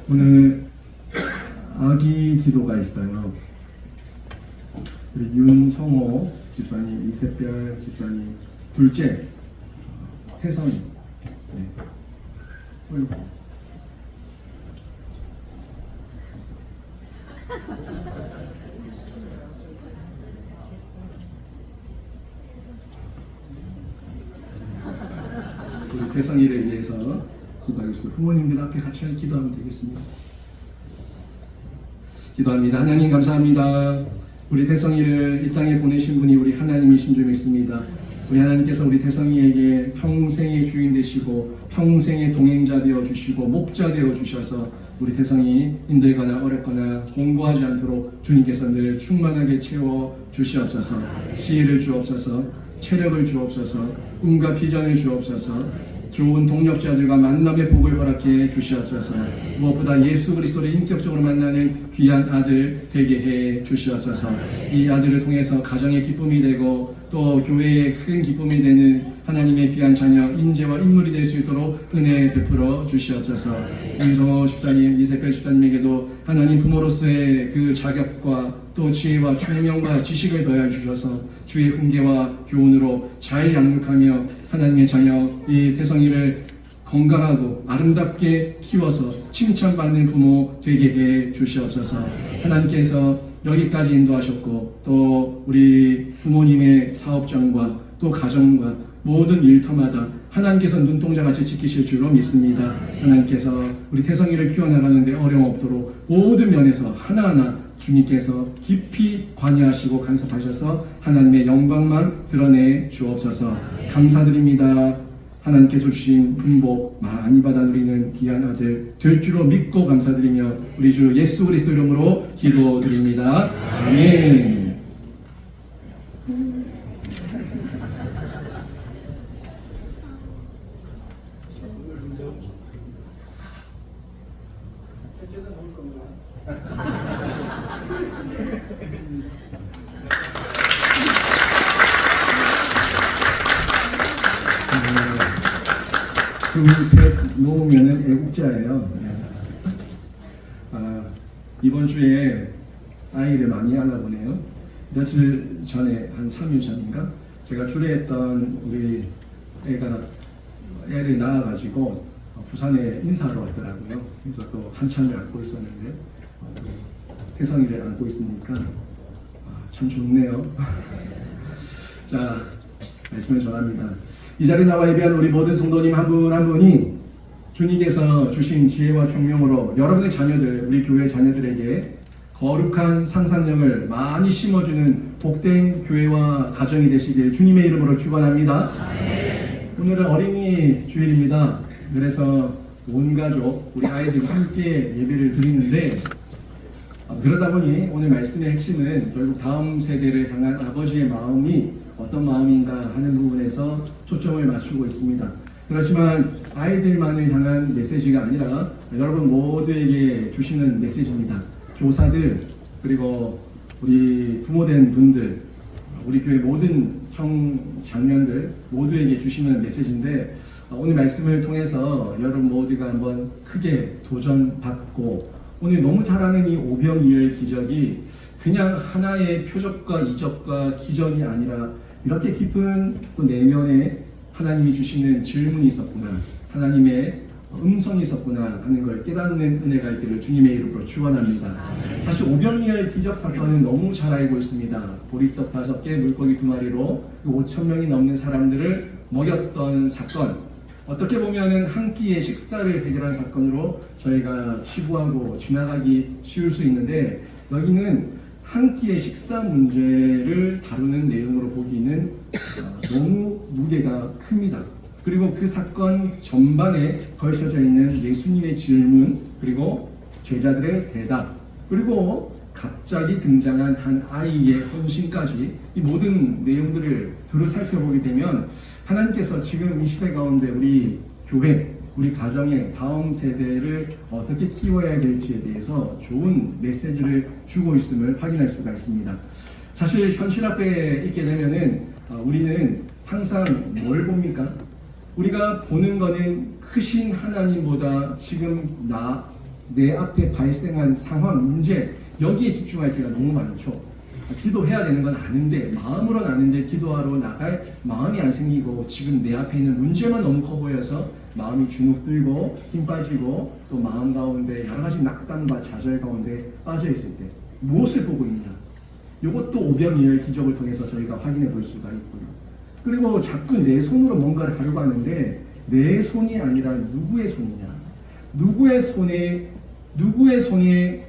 오늘 아기 기도가 있어요. 우리 윤성호 집사님, 이세별 집사님 둘째 태성이. 네. 어이구. 우리 태성이를 위해서 기도하겠습니다. 부모님들 앞에 같이 기도하면 되겠습니다. 기도합니다. 하나님 감사합니다. 우리 태성이를 이 땅에 보내신 분이 우리 하나님이신 줄 믿습니다. 우리 하나님께서 우리 태성이에게 평생의 주인 되시고 평생의 동행자 되어 주시고 목자 되어 주셔서 우리 태성이 힘들거나 어렵거나 공부하지 않도록 주님께서 늘 충만하게 채워 주시옵소서. 지혜를 주옵소서. 체력을 주옵소서. 꿈과 비전을 주옵소서. 좋은 동력자들과 만남의 복을 허락해 주시옵소서. 무엇보다 예수 그리스도를 인격적으로 만나는 귀한 아들 되게 해 주시옵소서. 이 아들을 통해서 가정의 기쁨이 되고 또 교회의 큰 기쁨이 되는 하나님의 귀한 자녀 인재와 인물이 될 수 있도록 은혜 베풀어 주시옵소서. 윤성호 집사님, 이세별 집사님에게도 하나님 부모로서의 그 자격과 또 지혜와 총명과 지식을 더해 주셔서 주의 훈계와 교훈으로 잘 양육하며 하나님의 자녀 이 태성이를 건강하고 아름답게 키워서 칭찬받는 부모 되게 해 주시옵소서. 하나님께서 여기까지 인도하셨고 또 우리 부모님의 사업장과 또 가정과 모든 일터마다 하나님께서 눈동자같이 지키실 줄로 믿습니다. 하나님께서 우리 태성이를 키워나가는데 어려움 없도록 모든 면에서 하나하나 주님께서 깊이 관여하시고 간섭하셔서 하나님의 영광만 드러내 주옵소서. 감사드립니다. 하나님께서 주신 분복 많이 받아 누리는 귀한 아들 될 줄로 믿고 감사드리며 우리 주 예수 그리스도 이름으로 기도드립니다. 아멘. 둘셋 놓으면은 애국자예요. 이번 주에 아이를 많이 알아보네요. 며칠 전에 한 3일 전인가 제가 주례했던 우리 애가 애를 낳아가지고 부산에 인사하러 왔더라고요. 그래서 또 한참을 안고 있었는데 태성이를 안고 있으니까 참 좋네요. 자, 말씀을 전합니다. 이 자리에 나와 예배한 우리 모든 성도님 한 분 한 분이 주님께서 주신 지혜와 총명으로 여러분의 자녀들, 우리 교회 자녀들에게 거룩한 상상력을 많이 심어주는 복된 교회와 가정이 되시길 주님의 이름으로 축원합니다. 오늘은 어린이 주일입니다. 그래서 온 가족, 우리 아이들과 함께 예배를 드리는데 그러다 보니 오늘 말씀의 핵심은 결국 다음 세대를 향한 아버지의 마음이 어떤 마음인가 하는 부분에서 초점을 맞추고 있습니다. 그렇지만 아이들만을 향한 메시지가 아니라 여러분 모두에게 주시는 메시지입니다. 교사들 그리고 우리 부모된 분들 우리 교회 모든 청장년들 모두에게 주시는 메시지인데 오늘 말씀을 통해서 여러분 모두가 한번 크게 도전받고 오늘 너무 잘 아는 이 오병이어의 기적이 그냥 하나의 표적과 이적과 기전이 아니라 이렇게 깊은 또 내면에 하나님이 주시는 질문이 있었구나, 하나님의 음성이 있었구나 하는 걸 깨닫는 은혜가 있기를 주님의 이름으로 축원합니다. 사실 오병이어의 기적 사건은 너무 잘 알고 있습니다. 보리떡 5개, 물고기 2마리로 5,000명이 넘는 사람들을 먹였던 사건. 어떻게 보면은 한 끼의 식사를 해결한 사건으로 저희가 치부하고 지나가기 쉬울 수 있는데 여기는 한 끼의 식사 문제를 다루는 내용으로 보기는 너무 무게가 큽니다. 그리고 그 사건 전반에 걸쳐져 있는 예수님의 질문 그리고 제자들의 대답 그리고 갑자기 등장한 한 아이의 헌신까지 이 모든 내용들을 두루 살펴보게 되면 하나님께서 지금 이 시대 가운데 우리 교회, 우리 가정의 다음 세대를 어떻게 키워야 될지에 대해서 좋은 메시지를 주고 있음을 확인할 수가 있습니다. 사실 현실 앞에 있게 되면은 우리는 항상 뭘 봅니까? 우리가 보는 거는 크신 하나님보다 지금 나 내 앞에 발생한 상황, 문제 여기에 집중할 때가 너무 많죠. 기도해야 되는 건 아는데 마음으로는 아는데 기도하러 나갈 마음이 안 생기고 지금 내 앞에 있는 문제만 너무 커 보여서 마음이 주눅 들고 힘 빠지고 또 마음 가운데 여러 가지 낙담과 좌절 가운데 빠져 있을 때 무엇을 보고 있냐? 이것도 오병이어의 기적을 통해서 저희가 확인해 볼 수가 있고요. 그리고 자꾸 내 손으로 뭔가를 하려고 하는데 내 손이 아니라 누구의 손이냐? 누구의 손에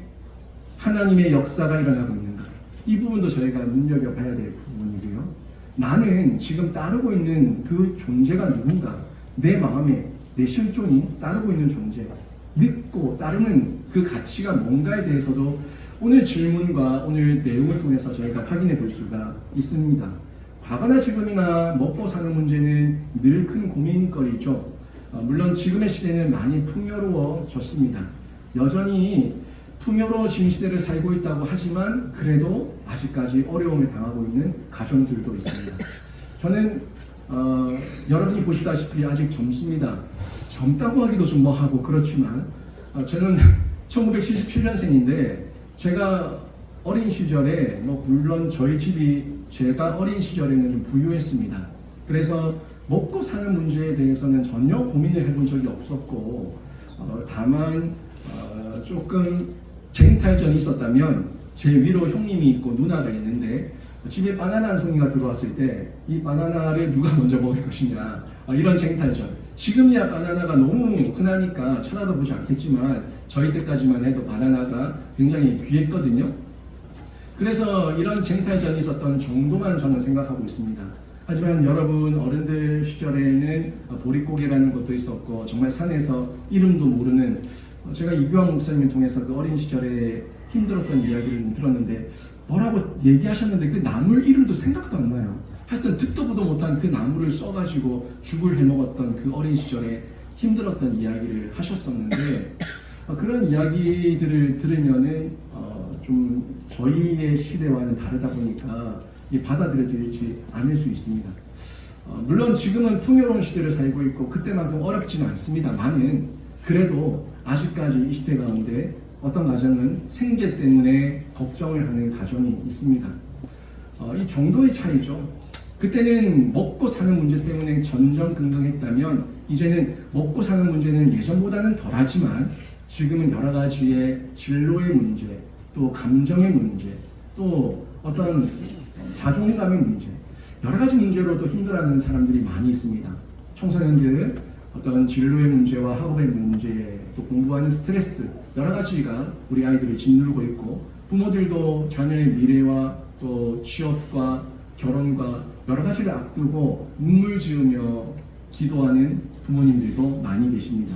하나님의 역사가 일어나고 있는가? 이 부분도 저희가 눈여겨봐야 될 부분이고요. 나는 지금 따르고 있는 그 존재가 누군가? 내 마음에 내 실존이 따르고 있는 존재, 믿고 따르는 그 가치가 뭔가에 대해서도 오늘 질문과 오늘 내용을 통해서 저희가 확인해 볼 수가 있습니다. 과거나 지금이나 먹고 사는 문제는 늘 큰 고민거리죠. 물론 지금의 시대는 많이 풍요로워졌습니다. 여전히 풍요로워진 시대를 살고 있다고 하지만 그래도 아직까지 어려움을 당하고 있는 가정들도 있습니다. 저는 여러분이 보시다시피 아직 젊습니다. 젊다고 하기도 좀 뭐하고 그렇지만 저는 1977년생인데 제가 어린 시절에 물론 저희 집이 제가 어린 시절에는 좀 부유했습니다. 그래서 먹고 사는 문제에 대해서는 전혀 고민을 해본 적이 없었고 다만 조금 쟁탈전이 있었다면 제 위로 형님이 있고 누나가 있는데 집에 바나나 한 송이가 들어왔을 때 이 바나나를 누가 먼저 먹을 것이냐 이런 쟁탈전. 지금이야 바나나가 너무 흔하니까 쳐다도 보지 않겠지만 저희 때까지만 해도 바나나가 굉장히 귀했거든요. 그래서 이런 쟁탈전이 있었던 정도만 저는 생각하고 있습니다. 하지만 여러분 어른들 시절에는 보릿고개라는 것도 있었고 정말 산에서 이름도 모르는 제가 이규환 목사님을 통해서 그 어린 시절에 힘들었던 이야기를 들었는데 뭐라고 얘기하셨는데 그 나물 이름도 생각도 안 나요. 하여튼 듣도 보도 못한 그 나물을 써가지고 죽을 해먹었던 그 어린 시절에 힘들었던 이야기를 하셨었는데 그런 이야기들을 들으면은 좀 저희의 시대와는 다르다 보니까 받아들여지지 않을 수 있습니다. 물론 지금은 풍요로운 시대를 살고 있고 그때만큼 어렵지는 않습니다만은 그래도 아직까지 이 시대 가운데 어떤 가정은 생계 때문에 걱정을 하는 가정이 있습니다. 이 정도의 차이죠. 그때는 먹고 사는 문제 때문에 전전긍긍했다면 이제는 먹고 사는 문제는 예전보다는 덜하지만 지금은 여러 가지의 진로의 문제, 또 감정의 문제, 또 어떤 자존감의 문제, 여러 가지 문제로도 힘들어하는 사람들이 많이 있습니다. 청소년들 어떤 진로의 문제와 학업의 문제, 또 공부하는 스트레스 여러 가지가 우리 아이들을 짓누르고 있고 부모들도 자녀의 미래와 또 취업과 결혼과 여러 가지를 앞두고 눈물 지으며 기도하는 부모님들도 많이 계십니다.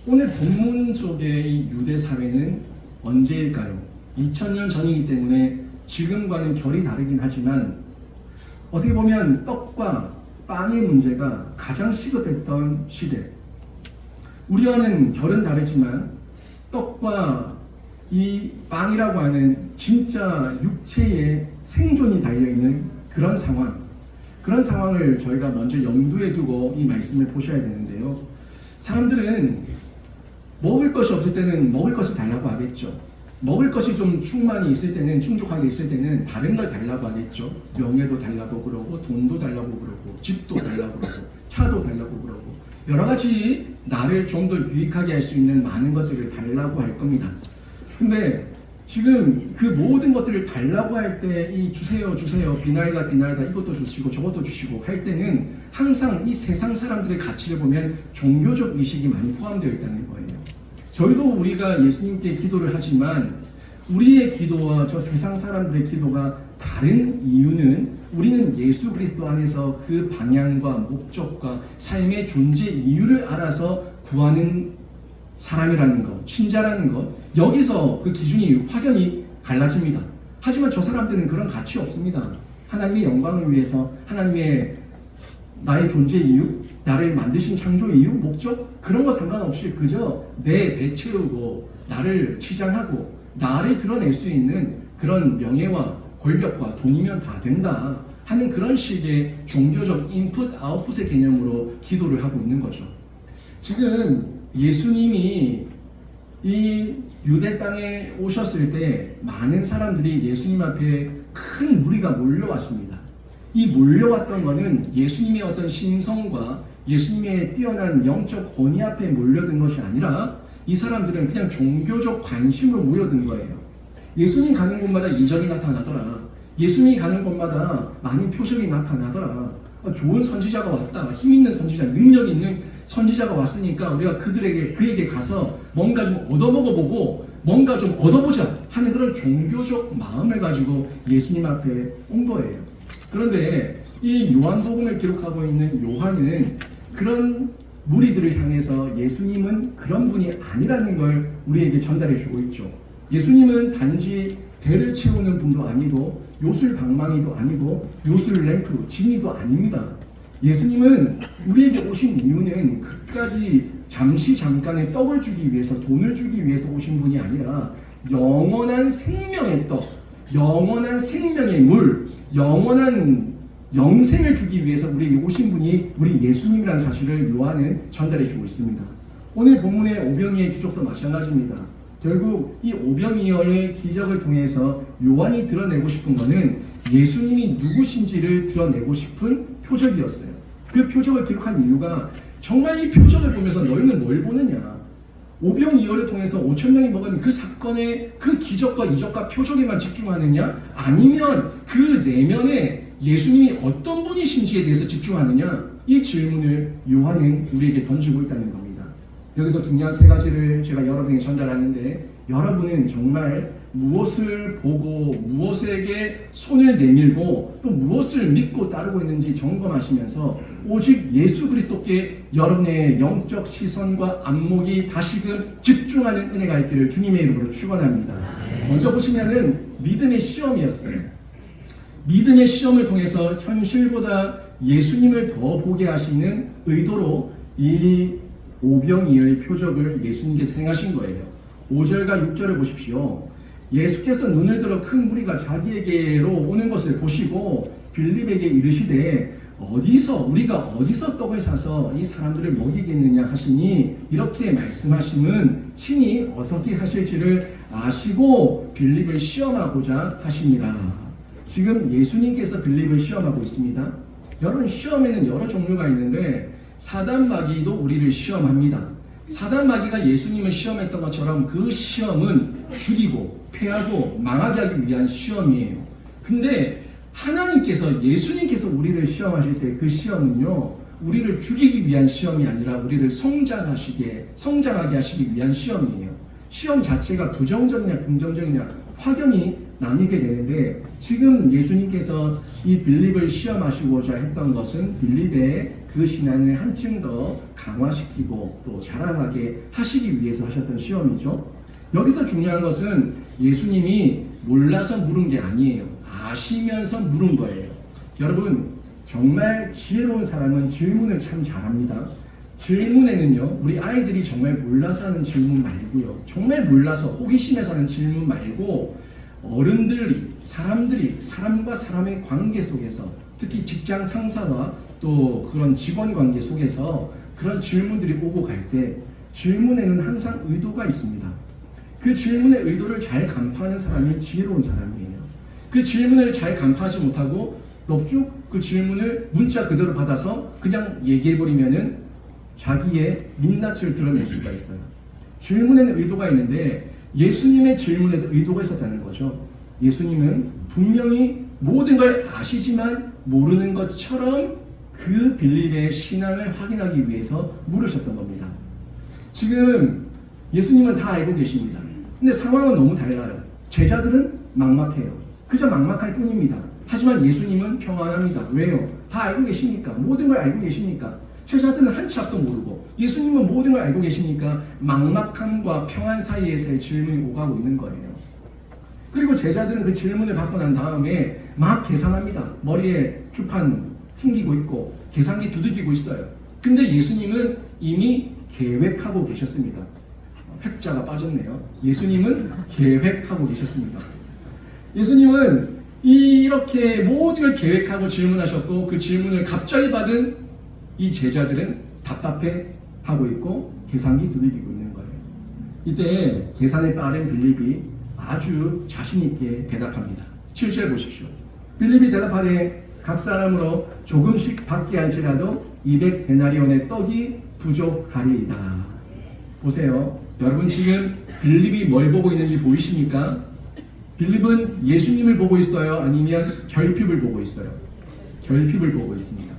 오늘 본문 속의 유대 사회는 언제일까요? 2000년 전이기 때문에 지금과는 결이 다르긴 하지만 어떻게 보면 떡과 빵의 문제가 가장 시급했던 시대. 우리와는 결은 다르지만 떡과 이 빵이라고 하는 진짜 육체의 생존이 달려있는 그런 상황, 그런 상황을 저희가 먼저 염두에 두고 이 말씀을 보셔야 되는데요. 사람들은 먹을 것이 없을 때는 먹을 것을 달라고 하겠죠. 먹을 것이 좀 충만히 있을 때는, 충족하게 있을 때는 다른 걸 달라고 하겠죠. 명예도 달라고 그러고 돈도 달라고 그러고 집도 달라고 그러고 차도 달라고 그러고 여러 가지 나를 좀 더 유익하게 할 수 있는 많은 것들을 달라고 할 겁니다. 근데 지금 그 모든 것들을 달라고 할 때 이 주세요 비나이다 이것도 주시고 저것도 주시고 할 때는 항상 이 세상 사람들의 가치를 보면 종교적 의식이 많이 포함되어 있다는 거예요. 저희도 우리가 예수님께 기도를 하지만 우리의 기도와 저 세상 사람들의 기도가 다른 이유는 우리는 예수 그리스도 안에서 그 방향과 목적과 삶의 존재 이유를 알아서 구하는 사람이라는 것, 신자라는 것, 여기서 그 기준이 확연히 갈라집니다. 하지만 저 사람들은 그런 가치 없습니다. 하나님의 영광을 위해서 하나님의 나의 존재 이유, 나를 만드신 창조 이유, 목적 그런 거 상관없이 그저 내 배 채우고 나를 치장하고 나를 드러낼 수 있는 그런 명예와 권력과 돈이면 다 된다 하는 그런 식의 종교적 인풋 아웃풋의 개념으로 기도를 하고 있는 거죠. 지금 예수님이 이 유대 땅에 오셨을 때 많은 사람들이 예수님 앞에 큰 무리가 몰려왔습니다. 이 몰려왔던 것은 예수님의 어떤 신성과 예수님의 뛰어난 영적 권위 앞에 몰려든 것이 아니라 이 사람들은 그냥 종교적 관심으로 모여든 거예요. 예수님 가는 곳마다 이적이 나타나더라. 예수님이 가는 곳마다 많은 표적이 나타나더라. 좋은 선지자가 왔다. 힘 있는 선지자, 능력 있는 선지자가 왔으니까 우리가 그에게 가서 뭔가 좀 얻어먹어보고 뭔가 좀 얻어보자 하는 그런 종교적 마음을 가지고 예수님 앞에 온 거예요. 그런데 이 요한복음을 기록하고 있는 요한은 그런 무리들을 향해서 예수님은 그런 분이 아니라는 걸 우리에게 전달해 주고 있죠. 예수님은 단지 배를 채우는 분도 아니고 요술방망이도 아니고 요술램프, 지니도 아닙니다. 예수님은 우리에게 오신 이유는 끝까지 잠깐의 떡을 주기 위해서, 돈을 주기 위해서 오신 분이 아니라 영원한 생명의 떡, 영원한 생명의 물, 영원한 영생을 주기 위해서 우리에게 오신 분이 우리 예수님이라는 사실을 요한은 전달해 주고 있습니다. 오늘 본문의 오병이의 기적도 마찬가지입니다. 결국 이 오병이어의 기적을 통해서 요한이 드러내고 싶은 것은 예수님이 누구신지를 드러내고 싶은 표적이었어요. 그 표적을 기록한 이유가 정말 이 표적을 보면서 너희는 뭘 보느냐? 오병이어를 통해서 5,000명이 먹은 그 사건의 그 기적과 이적과 표적에만 집중하느냐? 아니면 그 내면에 예수님이 어떤 분이신지에 대해서 집중하느냐? 이 질문을 요한은 우리에게 던지고 있다는 겁니다. 여기서 중요한 세 가지를 제가 여러분에게 전달하는데, 여러분은 정말 무엇을 보고 무엇에게 손을 내밀고 또 무엇을 믿고 따르고 있는지 점검하시면서 오직 예수 그리스도께 여러분의 영적 시선과 안목이 다시금 집중하는 은혜가 있기를 주님의 이름으로 축원합니다. 먼저 보시면은 믿음의 시험이었어요. 믿음의 시험을 통해서 현실보다 예수님을 더 보게 하시는 의도로 이 오병이어의 표적을 예수님께서 행하신 거예요. 5절과 6절을 보십시오. 예수께서 눈을 들어 큰 무리가 자기에게로 오는 것을 보시고 빌립에게 이르시되 우리가 어디서 떡을 사서 이 사람들을 먹이겠느냐 하시니, 이렇게 말씀하심은 친히 어떻게 하실지를 아시고 빌립을 시험하고자 하시니라. 지금 예수님께서 빌립을 시험하고 있습니다. 여러분, 시험에는 여러 종류가 있는데 사단 마귀도 우리를 시험합니다. 사단 마귀가 예수님을 시험했던 것처럼 그 시험은 죽이고 패하고 망하게 하기 위한 시험이에요. 근데 하나님께서, 예수님께서 우리를 시험하실 때 그 시험은요, 우리를 죽이기 위한 시험이 아니라 우리를 성장하게 하시기 위한 시험이에요. 시험 자체가 부정적이냐 긍정적이냐 확연히 나뉘게 되는데, 지금 예수님께서 이 빌립을 시험하시고자 했던 것은 빌립의 그 신앙을 한층 더 강화시키고 또 자라나게 하시기 위해서 하셨던 시험이죠. 여기서 중요한 것은 예수님이 몰라서 물은 게 아니에요. 아시면서 물은 거예요. 여러분, 정말 지혜로운 사람은 질문을 참 잘합니다. 질문에는요, 우리 아이들이 정말 몰라서 하는 질문 말고요, 정말 몰라서 호기심에서 하는 질문 말고, 어른들이, 사람과 사람의 관계 속에서, 특히 직장 상사와 또 그런 직원 관계 속에서 그런 질문들이 오고 갈 때 질문에는 항상 의도가 있습니다. 그 질문의 의도를 잘 간파하는 사람이 지혜로운 사람이에요. 그 질문을 잘 간파하지 못하고 넙죽 그 질문을 문자 그대로 받아서 그냥 얘기해버리면은 자기의 민낯을 드러낼 수가 있어요. 질문에는 의도가 있는데 예수님의 질문에도 의도가 있었다는 거죠. 예수님은 분명히 모든 걸 아시지만 모르는 것처럼 그 빌립의 신앙을 확인하기 위해서 물으셨던 겁니다. 지금 예수님은 다 알고 계십니다. 근데 상황은 너무 달라요. 제자들은 막막해요. 그저 막막할 뿐입니다. 하지만 예수님은 평안합니다. 왜요? 다 알고 계시니까. 모든 걸 알고 계시니까. 제자들은 한 치 앞도 모르고 예수님은 모든 걸 알고 계시니까 막막함과 평안 사이에서의 질문이 오가고 있는 거예요. 그리고 제자들은 그 질문을 받고 난 다음에 막 계산합니다. 머리에 주판 튕기고 있고 계산기 두들기고 있어요. 근데 예수님은 이미 계획하고 계셨습니다. 획자가 빠졌네요. 예수님은 계획하고 계셨습니다. 예수님은 이렇게 모든 걸 계획하고 질문하셨고, 그 질문을 갑자기 받은 이 제자들은 답답해 하고 있고 계산기 두들기고 있는 거예요. 이때 계산에 빠른 빌립이 아주 자신있게 대답합니다. 7절 보십시오. 빌립이 대답하되 각 사람으로 조금씩 받게 할지라도 200데나리온의 떡이 부족하리이다. 보세요. 여러분 지금 빌립이 뭘 보고 있는지 보이십니까? 빌립은 예수님을 보고 있어요? 아니면 결핍을 보고 있어요? 결핍을 보고 있습니다.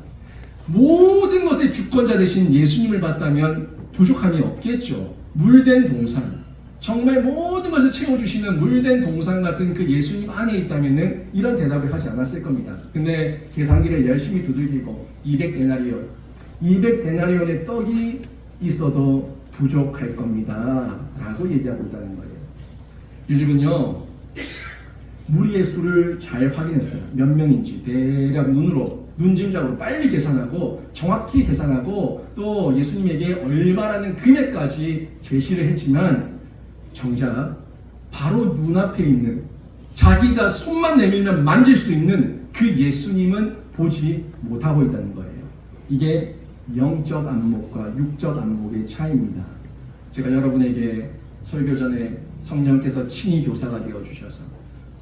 모든 것의 주권자 되신 예수님을 봤다면 부족함이 없겠죠. 물된 동산, 정말 모든 것을 채워주시는 물된 동산 같은 그 예수님 안에 있다면 이런 대답을 하지 않았을 겁니다. 근데 계산기를 열심히 두들기고 200데나리온의 떡이 있어도 부족할 겁니다 라고 얘기하고 있다는 거예요. 빌립은요 무리의 수를 잘 확인했어요. 몇 명인지 대략 눈짐작으로 빨리 계산하고 정확히 계산하고 또 예수님에게 얼마라는 금액까지 제시를 했지만 정작 바로 눈앞에 있는 자기가 손만 내밀면 만질 수 있는 그 예수님은 보지 못하고 있다는 거예요. 이게 영적 안목과 육적 안목의 차이입니다. 제가 여러분에게 설교 전에 성령께서 친히 교사가 되어주셔서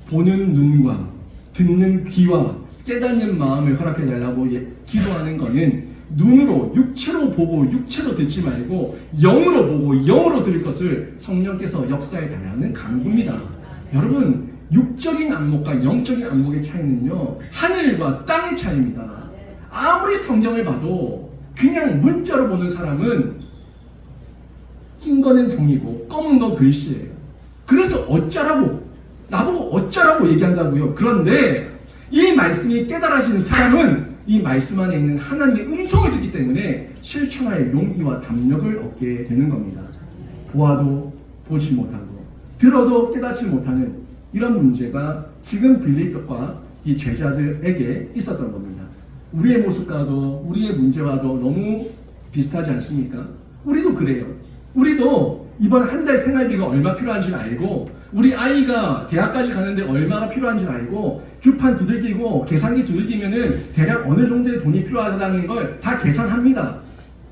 보는 눈과 듣는 귀와 깨닫는 마음을 허락해 달라고 기도하는 것은 눈으로 육체로 보고 육체로 듣지 말고 영으로 보고 영으로 들을 것을 성령께서 역사해 달라는 간구입니다. 여러분 육적인 안목과 영적인 안목의 차이는요 하늘과 땅의 차이입니다. 아무리 성경을 봐도 그냥 문자로 보는 사람은 흰 거는 종이고 검은 건 글씨예요. 그래서 어쩌라고 나보고 어쩌라고 얘기한다고요. 그런데 이 말씀이 깨달아지는 사람은 이 말씀 안에 있는 하나님의 음성을 듣기 때문에 실천할 용기와 담력을 얻게 되는 겁니다. 보아도 보지 못하고 들어도 깨닫지 못하는 이런 문제가 지금 빌립과 이 제자들에게 있었던 겁니다. 우리의 모습과도 우리의 문제와도 너무 비슷하지 않습니까? 우리도 그래요. 우리도 이번 한 달 생활비가 얼마 필요한지를 알고 우리 아이가 대학까지 가는데 얼마가 필요한지를 알고 주판 두들기고 계산기 두들기면은 대략 어느 정도의 돈이 필요하다는 걸 다 계산합니다.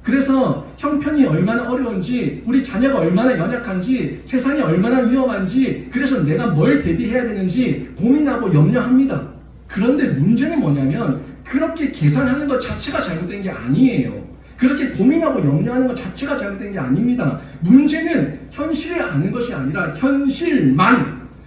그래서 형편이 얼마나 어려운지 우리 자녀가 얼마나 연약한지 세상이 얼마나 위험한지 그래서 내가 뭘 대비해야 되는지 고민하고 염려합니다. 그런데 문제는 뭐냐면 그렇게 계산하는 것 자체가 잘못된 게 아니에요. 그렇게 고민하고 염려하는 것 자체가 잘못된 게 아닙니다. 문제는 현실을 아는 것이 아니라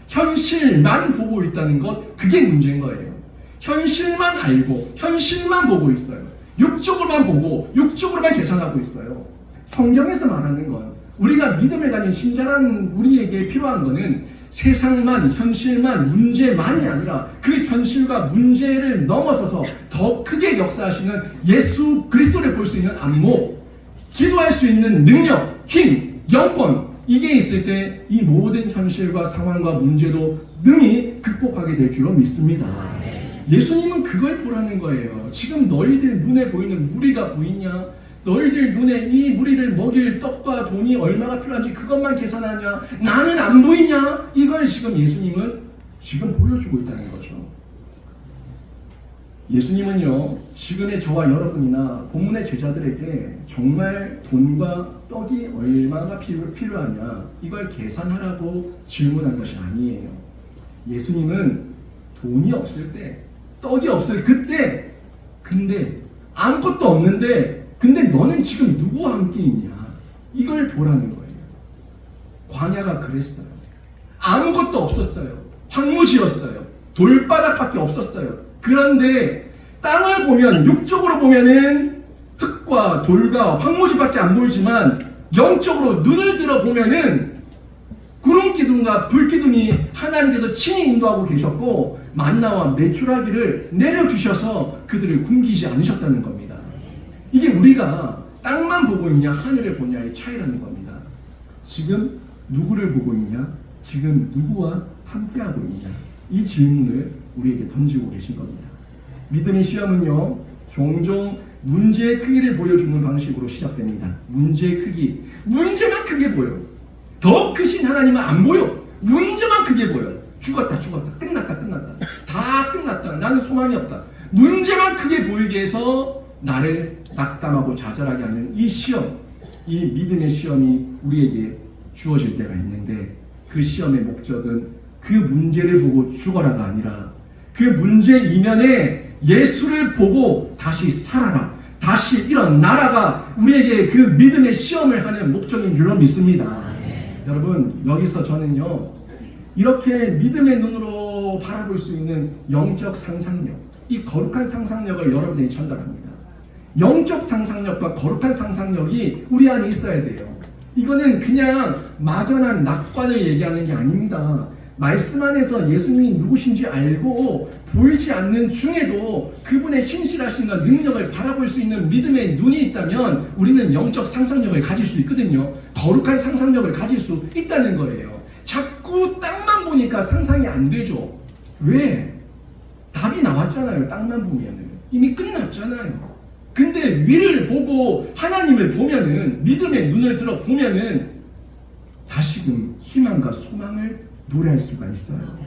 현실만 보고 있다는 것, 그게 문제인 거예요. 현실만 알고 현실만 보고 있어요. 육적으로만 보고 육적으로만 계산하고 있어요. 성경에서 말하는 건 우리가 믿음을 가진 신자라는 우리에게 필요한 거는 세상만, 현실만, 문제만이 아니라 그 현실과 문제를 넘어서서 더 크게 역사하시는 예수 그리스도를 볼 수 있는 안목, 기도할 수 있는 능력, 힘, 영권, 이게 있을 때 이 모든 현실과 상황과 문제도 능히 극복하게 될 줄로 믿습니다. 예수님은 그걸 보라는 거예요. 지금 너희들 눈에 보이는 무리가 보이냐? 너희들 눈에 이 무리를 먹일 떡과 돈이 얼마가 필요한지 그것만 계산하냐? 나는 안 보이냐? 이걸 지금 예수님은 지금 보여주고 있다는 거죠. 예수님은요, 지금의 저와 여러분이나 본문의 제자들에게 정말 돈과 떡이 얼마나 필요하냐? 이걸 계산하라고 질문한 것이 아니에요. 예수님은 돈이 없을 때, 떡이 없을 그때, 근데 아무것도 없는데 근데 너는 지금 누구와 함께 있냐? 이걸 보라는 거예요. 광야가 그랬어요. 아무것도 없었어요. 황무지였어요. 돌바닥밖에 없었어요. 그런데 땅을 보면 육적으로 보면은 흙과 돌과 황무지밖에 안 보이지만 영적으로 눈을 들어 보면은 구름 기둥과 불 기둥이 하나님께서 친히 인도하고 계셨고 만나와 메추라기를 내려주셔서 그들을 굶기지 않으셨다는 겁니다. 이게 우리가 땅만 보고 있냐 하늘을 보냐의 차이라는 겁니다. 지금 누구를 보고 있냐? 지금 누구와 함께하고 있냐? 이 질문을 우리에게 던지고 계신 겁니다. 믿음의 시험은요 종종 문제의 크기를 보여주는 방식으로 시작됩니다. 문제의 크기, 문제만 크게 보여. 더 크신 하나님은 안 보여. 문제만 크게 보여. 죽었다 끝났다 다 끝났다, 나는 소망이 없다. 문제만 크게 보이게 해서 나를 낙담하고 좌절하게 하는 이 시험, 이 믿음의 시험이 우리에게 주어질 때가 있는데 그 시험의 목적은 그 문제를 보고 죽어라가 아니라 그 문제 이면에 예수를 보고 다시 살아라, 다시 일어나라가 우리에게 그 믿음의 시험을 하는 목적인 줄로 믿습니다. 여러분, 여기서 저는요, 이렇게 믿음의 눈으로 바라볼 수 있는 영적 상상력, 이 거룩한 상상력을 여러분에게 전달합니다. 영적 상상력과 거룩한 상상력이 우리 안에 있어야 돼요. 이거는 그냥 막연한 낙관을 얘기하는 게 아닙니다. 말씀 안에서 예수님이 누구신지 알고 보이지 않는 중에도 그분의 신실하심과 능력을 바라볼 수 있는 믿음의 눈이 있다면 우리는 영적 상상력을 가질 수 있거든요. 거룩한 상상력을 가질 수 있다는 거예요. 자꾸 땅만 보니까 상상이 안 되죠. 왜? 답이 나왔잖아요. 땅만 보면은 이미 끝났잖아요. 근데 위를 보고 하나님을 보면은, 믿음의 눈을 들어 보면은 다시금 희망과 소망을 노래할 수가 있어요.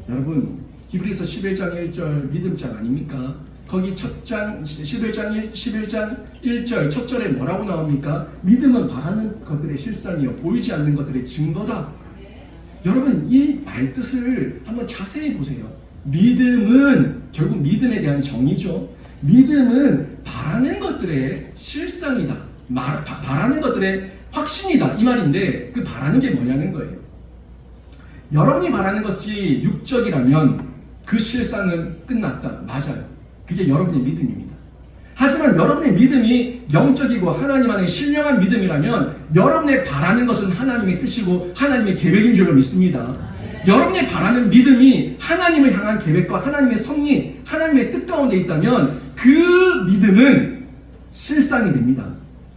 여러분, 히브리서 11장 1절 믿음장 아닙니까? 거기 첫 장 11장 1절 첫 절에 뭐라고 나옵니까? 믿음은 바라는 것들의 실상이요 보이지 않는 것들의 증거다. 여러분, 이 말뜻을 한번 자세히 보세요. 믿음은 결국 믿음에 대한 정의죠. 믿음은 바라는 것들의 실상이다. 바라는 것들의 확신이다. 이 말인데 그 바라는 게 뭐냐는 거예요. 여러분이 바라는 것이 육적이라면 그 실상은 끝났다. 맞아요. 그게 여러분의 믿음입니다. 하지만 여러분의 믿음이 영적이고 하나님 안에 신령한 믿음이라면 여러분의 바라는 것은 하나님의 뜻이고 하나님의 계획인 줄 믿습니다. 여러분이 바라는 믿음이 하나님을 향한 계획과 하나님의 섭리, 하나님의 뜻 가운데 있다면 그 믿음은 실상이 됩니다.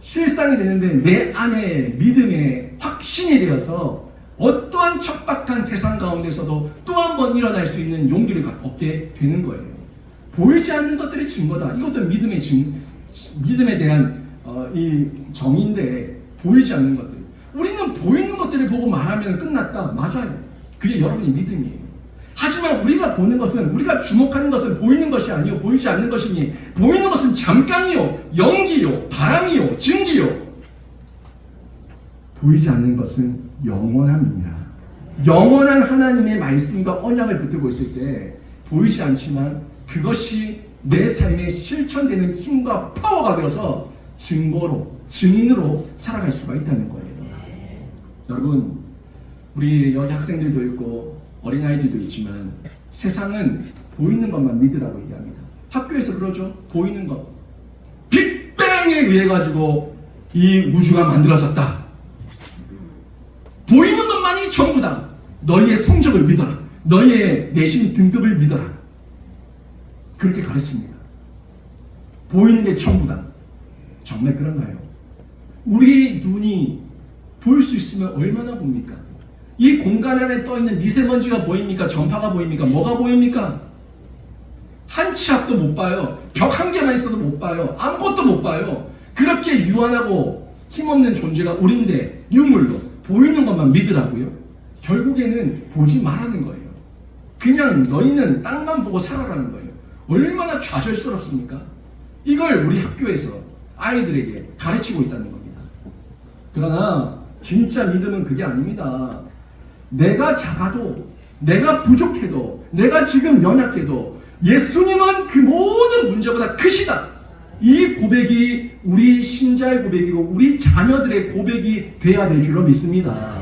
실상이 되는데 내 안에 믿음의 확신이 되어서 어떠한 척박한 세상 가운데서도 또 한 번 일어날 수 있는 용기를 얻게 되는 거예요. 보이지 않는 것들의 증거다. 이것도 믿음에 대한 이 정의인데, 보이지 않는 것들. 우리는 보이는 것들을 보고 말하면 끝났다. 맞아요. 그게 여러분의 믿음이에요. 하지만 우리가 보는 것은, 우리가 주목하는 것은 보이는 것이 아니요 보이지 않는 것이니, 보이는 것은 잠깐이요, 연기요, 바람이요, 증기요. 보이지 않는 것은 영원함이니라. 영원한 하나님의 말씀과 언약을 붙들고 있을 때 보이지 않지만 그것이 내 삶에 실천되는 힘과 파워가 되어서 증인으로 살아갈 수가 있다는 거예요. 여러분, 우리 여기 학생들도 있고 어린아이들도 있지만 세상은 보이는 것만 믿으라고 얘기합니다. 학교에서 그러죠. 보이는 것. 빅뱅에 의해 가지고 이 우주가 만들어졌다. 보이는 것만이 전부다. 너희의 성적을 믿어라. 너희의 내신 등급을 믿어라. 그렇게 가르칩니다. 보이는 게 전부다. 정말 그런가요? 우리 눈이 볼 수 있으면 얼마나 봅니까? 이 공간 안에 떠있는 미세먼지가 보입니까? 전파가 보입니까? 뭐가 보입니까? 한 치 앞도 못 봐요. 벽 한 개만 있어도 못 봐요. 아무것도 못 봐요. 그렇게 유한하고 힘없는 존재가 우리인데 유물로 보이는 것만 믿으라고요? 결국에는 보지 말라는 거예요. 그냥 너희는 땅만 보고 살아라는 거예요. 얼마나 좌절스럽습니까? 이걸 우리 학교에서 아이들에게 가르치고 있다는 겁니다. 그러나 진짜 믿음은 그게 아닙니다. 내가 작아도, 내가 부족해도, 내가 지금 연약해도 예수님은 그 모든 문제보다 크시다. 이 고백이 우리 신자의 고백이고 우리 자녀들의 고백이 돼야 될 줄로 믿습니다.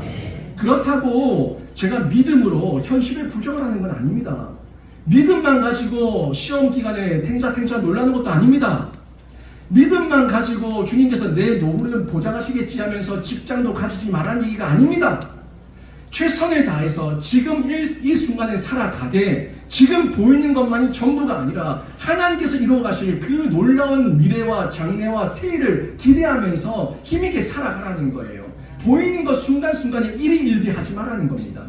그렇다고 제가 믿음으로 현실을 부정하는 건 아닙니다. 믿음만 가지고 시험 기간에 탱자탱자 놀라는 것도 아닙니다. 믿음만 가지고 주님께서 내 노후를 보장하시겠지 하면서 직장도 가지지 말라는 얘기가 아닙니다. 최선을 다해서 지금 이 순간에 살아가되 지금 보이는 것만이 전부가 아니라 하나님께서 이루어가실 그 놀라운 미래와 장래와 세일을 기대하면서 힘있게 살아가라는 거예요. 보이는 것 순간순간에 일희일비하지 말라는 겁니다.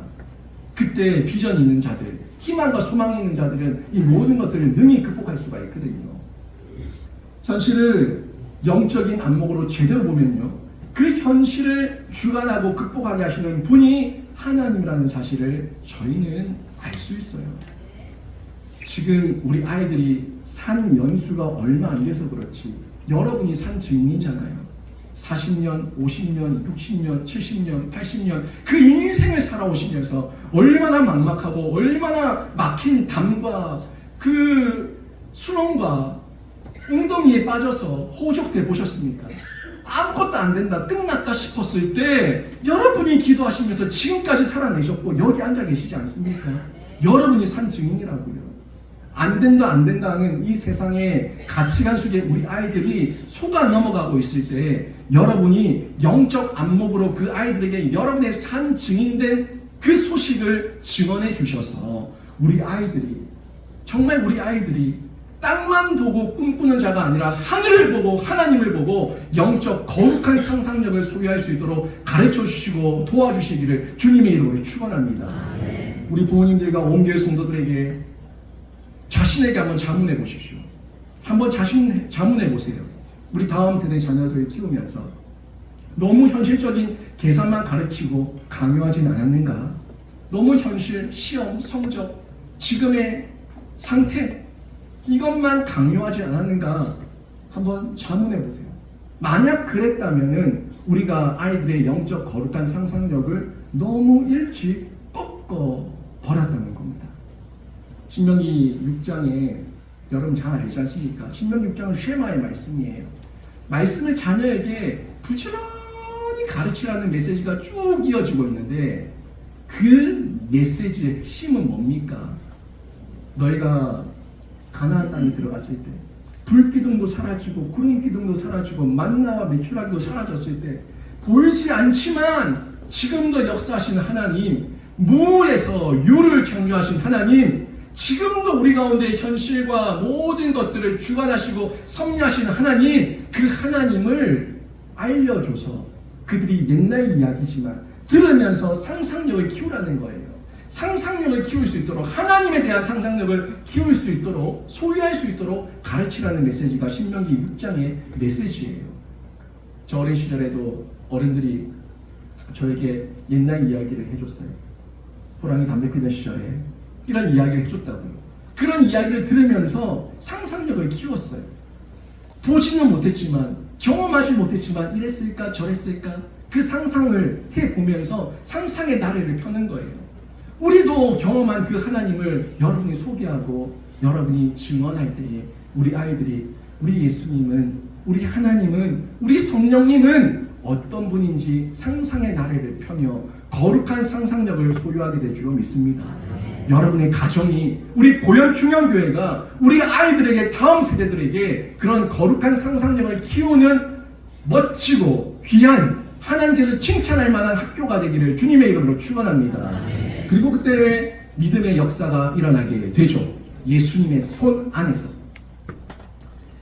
그때 비전이 있는 자들, 희망과 소망이 있는 자들은 이 모든 것들을 능히 극복할 수가 있거든요. 현실을 영적인 안목으로 제대로 보면요, 그 현실을 주관하고 극복하게 하시는 분이 하나님이라는 사실을 저희는 알 수 있어요. 지금 우리 아이들이 산 연수가 얼마 안 돼서 그렇지 여러분이 산 증인이잖아요. 40년, 50년, 60년, 70년, 80년 그 인생을 살아오시면서 얼마나 막막하고 얼마나 막힌 담과 그 수렁과 웅덩이에 빠져서 호적돼 보셨습니까? 아무것도 안 된다, 끝났다 싶었을 때 여러분이 기도하시면서 지금까지 살아내셨고 여기 앉아 계시지 않습니까? 여러분이 산 증인이라고요. 안 된다 안 된다는 이 세상의 가치관 속에 우리 아이들이 속아 넘어가고 있을 때 여러분이 영적 안목으로 그 아이들에게 여러분의 산 증인된 그 소식을 증언해 주셔서 우리 아이들이 정말 우리 아이들이 땅만 보고 꿈꾸는 자가 아니라 하늘을 보고 하나님을 보고 영적 거룩한 상상력을 소유할 수 있도록 가르쳐 주시고 도와주시기를 주님의 이름으로 축원합니다. 우리 부모님들과 온 교회 성도들에게 자신에게 한번 자문해 보십시오. 한번 자문해 보세요. 우리 다음 세대 자녀들을 키우면서 너무 현실적인 계산만 가르치고 강요하진 않았는가? 너무 현실, 시험, 성적, 지금의 상태 이것만 강요하지 않았는가? 한번 자문해 보세요. 만약 그랬다면은 우리가 아이들의 영적 거룩한 상상력을 너무 일찍 꺾어 버렸다는 겁니다. 신명기 6장에 여러분 잘 알지 않습니까? 신명기 6장은 쉐마의 말씀이에요. 말씀을 자녀에게 부지런히 가르치라는 메시지가 쭉 이어지고 있는데 그 메시지의 핵심은 뭡니까? 너희가 가나안 땅에 들어갔을 때 불기둥도 사라지고 구름기둥도 사라지고 만나와 메추라기도 사라졌을 때 보이지 않지만 지금도 역사하시는 하나님, 무에서 유를 창조하신 하나님, 지금도 우리 가운데 현실과 모든 것들을 주관하시고 섭리하시는 하나님, 그 하나님을 알려줘서 그들이 옛날 이야기지만 들으면서 상상력을 키우라는 거예요. 상상력을 키울 수 있도록 하나님에 대한 상상력을 키울 수 있도록 소유할 수 있도록 가르치라는 메시지가 신명기 6장의 메시지예요. 저 어린 시절에도 어른들이 저에게 옛날 이야기를 해줬어요. 호랑이 담배 피던 시절에 이런 이야기를 해줬다고요. 그런 이야기를 들으면서 상상력을 키웠어요. 보지는 못했지만 경험하지 못했지만 이랬을까 저랬을까 그 상상을 해보면서 상상의 나래를 펴는 거예요. 우리도 경험한 그 하나님을 여러분이 소개하고 여러분이 증언할 때에 우리 아이들이 우리 예수님은, 우리 하나님은, 우리 성령님은 어떤 분인지 상상의 나래를 펴며 거룩한 상상력을 소유하게 될 줄 믿습니다. 여러분의 가정이, 우리 고연중년교회가 우리 아이들에게, 다음 세대들에게 그런 거룩한 상상력을 키우는 멋지고 귀한 하나님께서 칭찬할 만한 학교가 되기를 주님의 이름으로 축원합니다. 그리고 그때 믿음의 역사가 일어나게 되죠. 예수님의 손 안에서.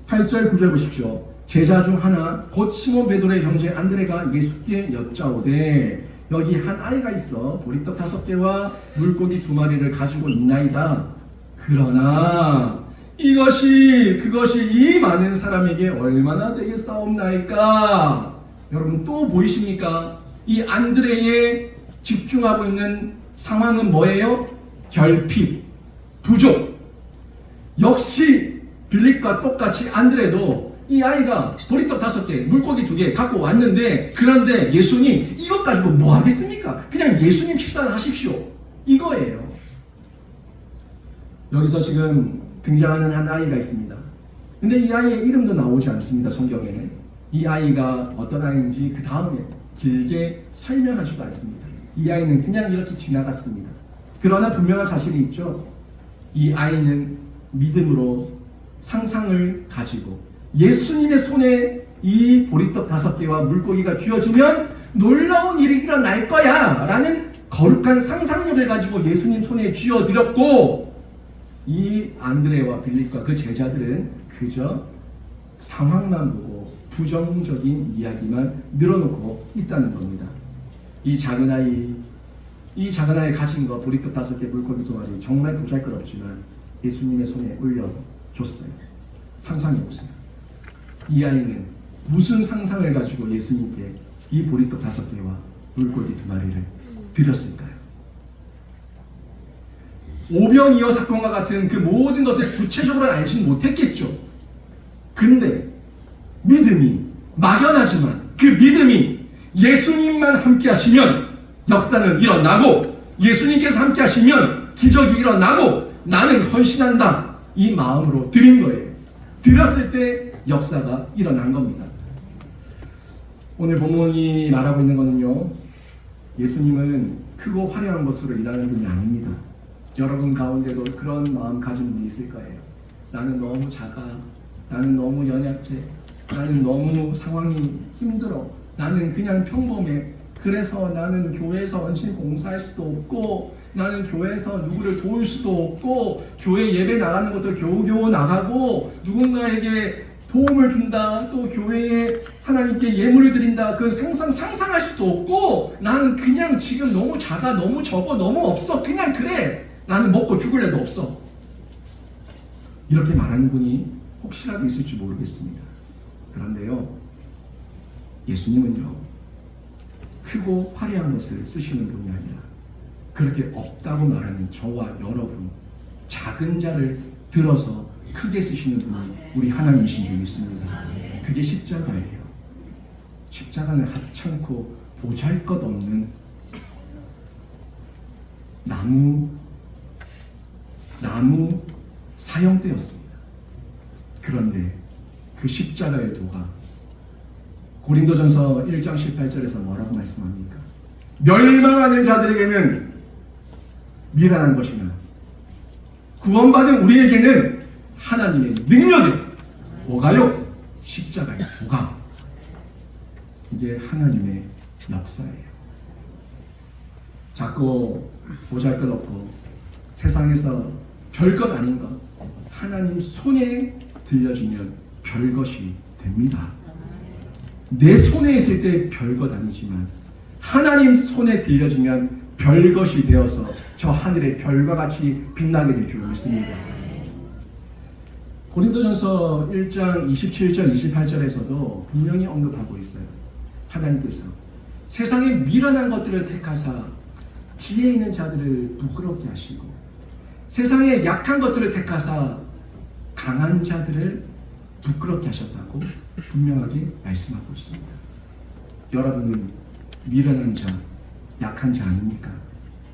8절 9절 보십시오. 제자 중 하나 곧 시몬 베드로의 형제 안드레가 예수께 여짜오되 여기 한 아이가 있어 보리떡 5개와 물고기 2마리를 가지고 있나이다. 그러나 그것이 이 많은 사람에게 얼마나 되겠사옵나이까. 여러분 또 보이십니까? 이 안드레의 집중하고 있는 상황은 뭐예요? 결핍, 부족. 역시 빌립과 똑같이 안드레도 이 아이가 보리떡 5개, 물고기 2개 갖고 왔는데, 그런데 예수님 이것 가지고 뭐 하겠습니까? 그냥 예수님 식사를 하십시오. 이거예요. 여기서 지금 등장하는 한 아이가 있습니다. 근데 이 아이의 이름도 나오지 않습니다. 성경에는. 이 아이가 어떤 아이인지 그 다음에 길게 설명하지도 않습니다. 이 아이는 그냥 이렇게 지나갔습니다. 그러나 분명한 사실이 있죠. 이 아이는 믿음으로 상상을 가지고 예수님의 손에 이 보리떡 5개와 물고기가 쥐어지면 놀라운 일이 일어날 거야 라는 거룩한 상상력을 가지고 예수님 손에 쥐어드렸고, 이 안드레와 빌립과 그 제자들은 그저 상황만 보고 부정적인 이야기만 늘어놓고 있다는 겁니다. 이 작은 아이 가진 거 보리떡 5개, 물고기 2마리 정말 보잘것없지만 예수님의 손에 올려줬어요. 상상해보세요. 이 아이는 무슨 상상을 가지고 예수님께 이 보리떡 5개와 물고기 2마리를 드렸을까요? 오병이어 사건과 같은 그 모든 것을 구체적으로 알지는 못했겠죠. 근데 믿음이 막연하지만 그 믿음이 예수님만 함께 하시면 역사는 일어나고 예수님께서 함께 하시면 기적이 일어나고 나는 헌신한다. 이 마음으로 드린 거예요. 드렸을 때 역사가 일어난 겁니다. 오늘 본문이 말하고 있는 거는요. 예수님은 크고 화려한 것으로 일하는 분이 아닙니다. 여러분 가운데도 그런 마음 가진 분이 있을 거예요. 나는 너무 작아. 나는 너무 연약해. 나는 너무 상황이 힘들어. 나는 그냥 평범해. 그래서 나는 교회에서 헌신 공사할 수도 없고 나는 교회에서 누구를 도울 수도 없고 교회 예배 나가는 것도 겨우겨우 나가고 누군가에게 도움을 준다. 또 교회에 하나님께 예물을 드린다. 그 상상할 수도 없고 나는 그냥 지금 너무 작아. 너무 적어. 너무 없어. 그냥 그래. 나는 먹고 죽을래도 없어. 이렇게 말하는 분이 혹시라도 있을지 모르겠습니다. 그런데요. 예수님은요. 크고 화려한 것을 쓰시는 분이 아니라 그렇게 없다고 말하는 저와 여러분 작은 자를 들어서 크게 쓰시는 분이 우리 하나님이신 줄 믿습니다. 그게 십자가예요. 십자가는 하찮고 보잘것없는 나무 사형대였습니다. 그런데 그 십자가의 도가 고린도전서 1장 18절에서 뭐라고 말씀합니까? 멸망하는 자들에게는 미련한 것이나 구원받은 우리에게는 하나님의 능력이 뭐가요? 십자가의 도가. 이게 하나님의 역사예요. 자꾸 보잘것없고 세상에서 별것 아닌 것 하나님 손에 들려주면 별것이 됩니다. 내 손에 있을 때 별것 아니지만 하나님 손에 들려주면 별것이 되어서 저 하늘의 별과 같이 빛나게 될 줄 믿습니다. 고린도전서 1장 27절 28절에서도 분명히 언급하고 있어요. 하나님께서 세상에 미련한 것들을 택하사 지혜 있는 자들을 부끄럽게 하시고 세상에 약한 것들을 택하사 강한 자들을 부끄럽게 하셨다고 분명하게 말씀하고 있습니다. 여러분은 미련한 자, 약한 자 아닙니까?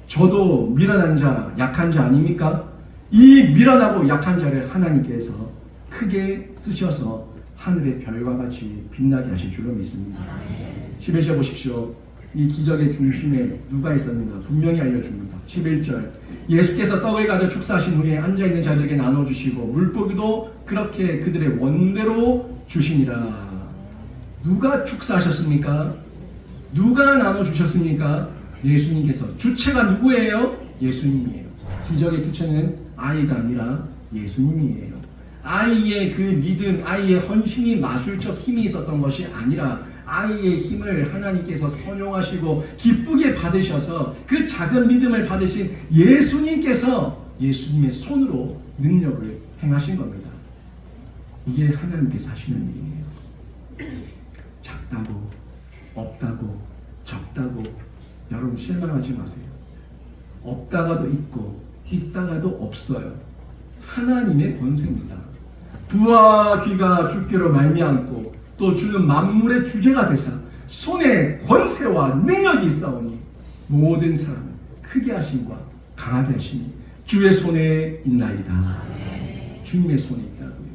저도 미련한 자, 약한 자 아닙니까? 이 미련하고 약한 자를 하나님께서 크게 쓰셔서 하늘의 별과 같이 빛나게 하실 줄로 믿습니다. 11절 보십시오. 이 기적의 중심에 누가 있었는가 분명히 알려줍니다. 11절 예수께서 떡을 가져 축사하신 후에 앉아있는 자들에게 나눠주시고 물고기도 그렇게 그들의 원대로 주시니라. 누가 축사하셨습니까? 누가 나눠주셨습니까? 예수님께서. 주체가 누구예요? 예수님이에요. 기적의 주체는 아이가 아니라 예수님이에요. 아이의 그 믿음, 아이의 헌신이 마술적 힘이 있었던 것이 아니라 아이의 힘을 하나님께서 선용하시고 기쁘게 받으셔서 그 작은 믿음을 받으신 예수님께서 예수님의 손으로 능력을 행하신 겁니다. 이게 하나님께서 하시는 일이에요. 작다고 없다고 적다고 여러분 실망하지 마세요. 없다가도 있고 있다가도 없어요. 하나님의 권세입니다. 부와 귀가 주께로 말미암고 또 주는 만물의 주제가 되사 손에 권세와 능력이 있사오니 모든 사람을 크게 하심과 강하게 하심이 주의 손에 있나이다. 주님의 손에 있다고요.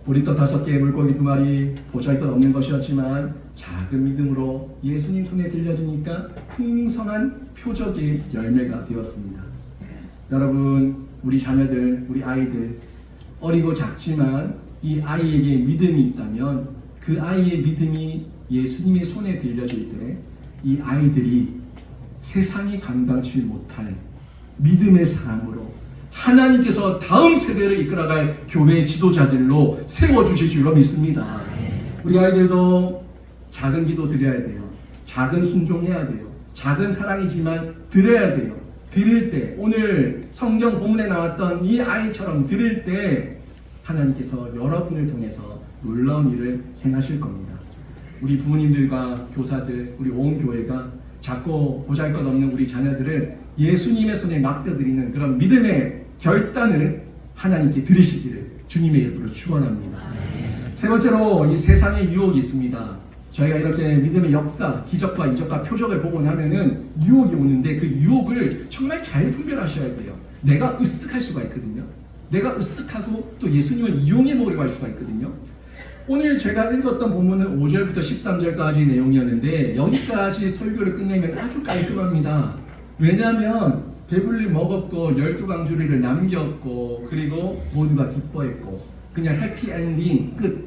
보리떡 5개 물고기 2마리 보잘것 없는 것이었지만 작은 믿음으로 예수님 손에 들려주니까 풍성한 표적의 열매가 되었습니다. 여러분 우리 자녀들 우리 아이들 어리고 작지만 이 아이에게 믿음이 있다면 그 아이의 믿음이 예수님의 손에 들려질 때 이 아이들이 세상이 감당치 못할 믿음의 사람으로 하나님께서 다음 세대를 이끌어갈 교회의 지도자들로 세워주실 줄로 믿습니다. 우리 아이들도 작은 기도 드려야 돼요. 작은 순종해야 돼요. 작은 사랑이지만 드려야 돼요. 드릴 때 오늘 성경 본문에 나왔던 이 아이처럼 드릴 때 하나님께서 여러분을 통해서 놀라운 일을 행하실 겁니다. 우리 부모님들과 교사들, 우리 온 교회가 작고 보잘것없는 우리 자녀들을 예수님의 손에 맡겨드리는 그런 믿음의 결단을 하나님께 드리시기를 주님의 이름으로 축원합니다. 세 번째로 이 세상에 유혹이 있습니다. 저희가 이렇게 믿음의 역사, 기적과 이적과 표적을 보고 나면은 유혹이 오는데 그 유혹을 정말 잘 분별하셔야 돼요. 내가 으쓱할 수가 있거든요. 내가 으쓱하고 또 예수님을 이용해 먹으려고 할 수가 있거든요. 오늘 제가 읽었던 본문은 5절부터 13절까지 내용이었는데 여기까지 설교를 끝내면 아주 깔끔합니다. 왜냐하면 배불리 먹었고 12강주리를 남겼고 그리고 모두가 기뻐했고 그냥 해피엔딩 끝.